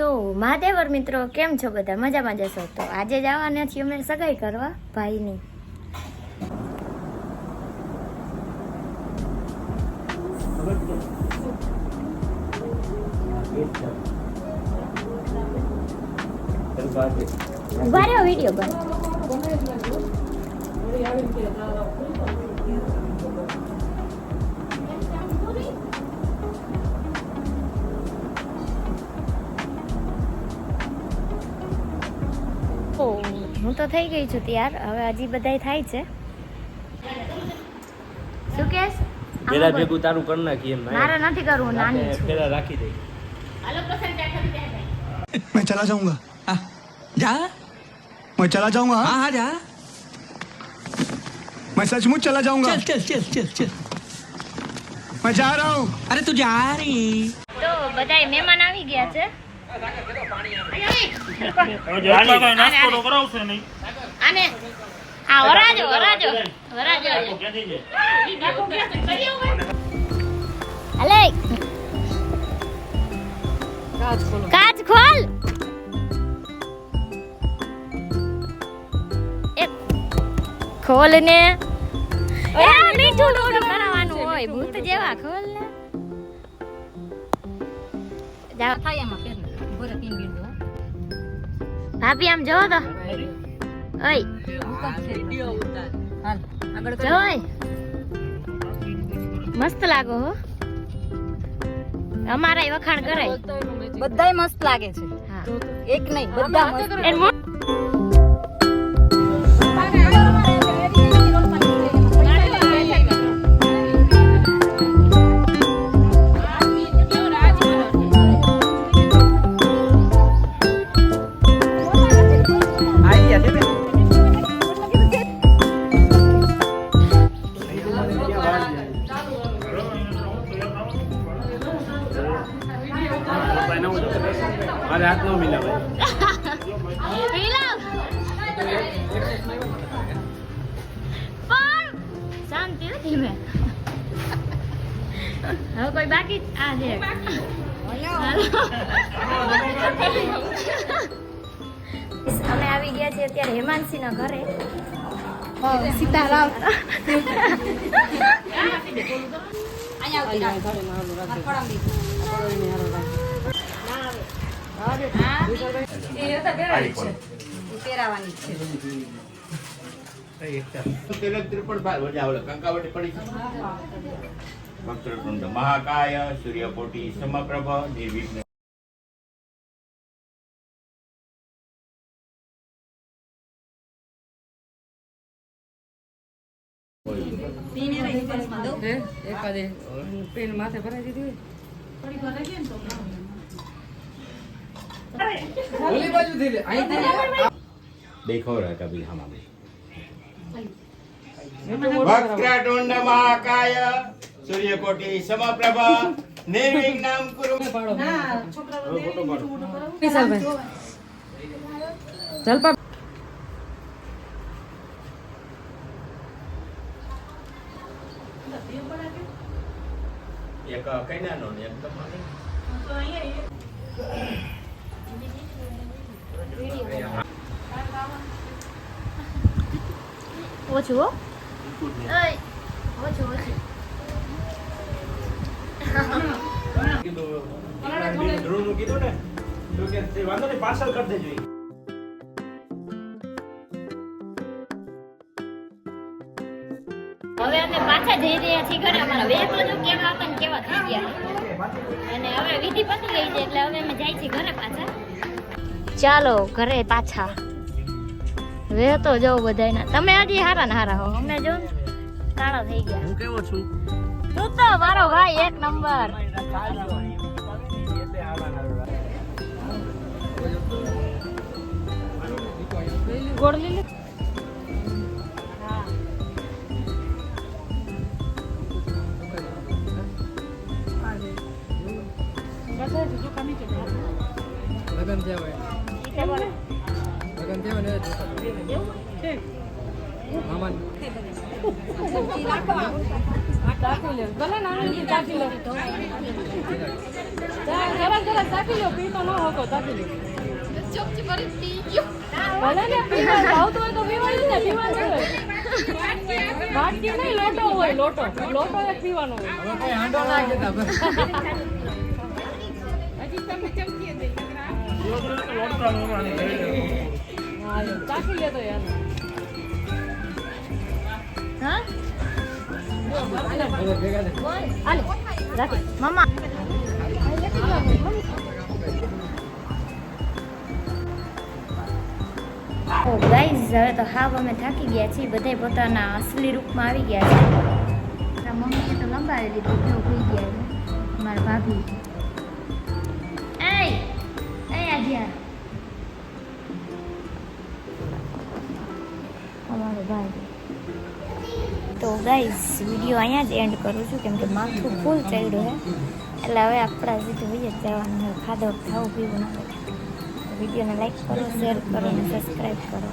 તો મહાદેવર મિત્રો કેમ છો બધા મજામાં જશો તો આજે જવાના છીએ અમે સગાઈ કરવા ભાઈની ઉભા રહ્યો વિડીયો બંધ હું તો થઈ ગઈ છું તૈયાર હવે હજી બધાય થાય છે શું કેસ પેલા ભેગું તારું કરી નાખીએ મારે નથી કરવું નાની છું પેલા રાખી દે હાલો પસંદ ચાખા मैं चला जाऊंगा जा मैं चला जाऊंगा हाँ हाँ जा मैं सचमुच चला जाऊंगा चल चल चल चल चल मैं जा रहा हूँ अरे तू जा रही તો બધાય મહેમાન આવી ગયા છે અને આ વરાજો અલે કાચ ખોલ ખોલ ને એ મીઠું ડોડું કરાવવાનું હોય ભૂત જેવા ખોલ ને જાવ થાય એમાં પેર બોરે પીન બીન દો ભાભી આમ જોવો તો ઓય હાલ આગળ જોય મસ્ત લાગો હો અમારાય વખાણ કરાય બધાય મસ્ત લાગે છે હા એક નહીં બધા મસ્ત અરે હાથ નો મિલાવે શાંતિ નથી મેં હવે કોઈ બાકી આ દે અમે આવી ગયા છીએ અત્યારે હેમાંશી ના ઘરે સીતારામ મહાકાય સૂર્યકોટી સમપ્રભ નિર્વિઘ્ન પેન માથે ભરાઈ દીધી देखो रहा कभी हम वक्रतुंड महाकाय सूर्यकोटि समप्रभ निर्विघ्नं कुरु જલપા एक कन्या नो ने एकदम ઓછું હો ઓછું કીધું ને તો કે વાંધો નહીં પાર્સલ કરી દેજો હવે અમે પાછા જઈ રહ્યા છીએ ઘરે અમારા વેપ જો કેવા હતા ને કેવા થઈ ગયા અને હવે વિધિ પતી ગઈ છે એટલે હવે અમે જાય છીએ ઘરે પાછા ચાલો ઘરે પાછા વે તો જો બધાયના તમે હજી હારા ને હારા હો અમે જો કાળા થઈ ગયા હું કેવો છું તું તો મારો ભાઈ એક નંબર ગોળ લીલી લગન જેવા લગન જેવા ને મામા ચાખી લે ભલે નાની ચાખી લે જરા ચાખી લો, પીતો ન હોતો, ચાખી લો. ભલે ને પીવા ભાવતું હોય તો પીવાનું ને, પીવાનું હોય. બાટકી નહીં, લોટો હોય, લોટો એક પીવાનો હોય. હવે કોઈ હાંડો ના કહેતા બસ. હા, ચાખી લે તો યાર. હા ભેગા દે. હાલે રાખી મમ્મા ગાઈઝ હવે તો હાવ અમે થાકી ગયા છીએ બધા પોતાના અસલી રૂપમાં આવી ગયા છે મમ્મીએ તો લંબાવી લીધું કેવું થઈ ગયા છે મારા ભાભી એ આધ્યા અમારો ભાઈ તો ગાઈઝ વિડીયો અહીંયા જ એન્ડ કરું છું કેમ કે માથું ફૂલ ચડ્યું છે એટલે હવે આપણા સીધું વહી જ જવાનું છે ખાધો ખાવું પીવું ના બધું વિડીયોને લાઈક કરો શેર કરો અને સબસ્ક્રાઈબ કરો